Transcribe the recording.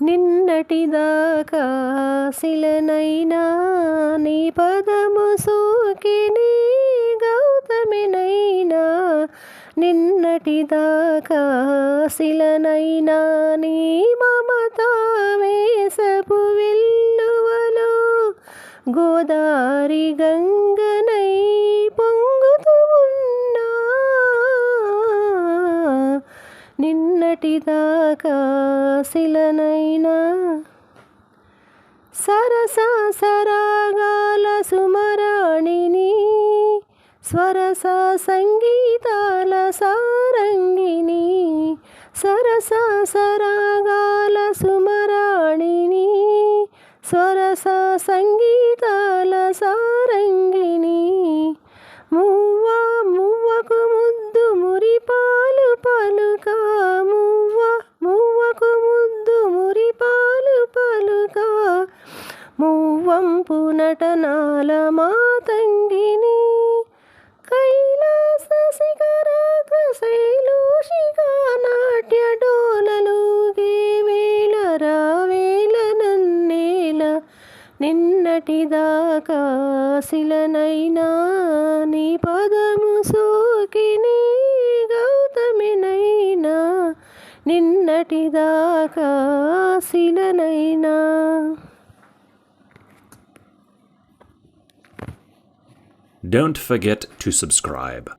నిన్నటిదాకా శిలనైనా నీ పదము సోకిని గౌతమినైనా నిన్నటిదాకా శిలనైనా నీ మమత వేసపు విల్లువలో గోదారి గంగనై పొంగుతూ ఉన్నా నిన్నటిదాకా శిలనైనా సరసా సరాగాల సుమరాణిని స్వరసా సంగీతాల సారంగిని సరసా సరాగాల సుమరాణిని స్వరసా సంగీతాల సారంగిని మువ్వా మువ్వకు ముద్దు మురిపాలు పలుక మువ్వకు ముద్దు మురిపాలు పలుక మువ్వంపు నటనాల మాతంగిని కైలాస శిఖరాగ్రశైలోషిగా నాట్య డోలలుగే వేళ రావేళ నన్నేల నిన్నటిదాకా శిలనైనా నీ పదము సోకిని గౌతమినైనా నిన్నటిదాకా శిలనైనా. Don't forget to subscribe.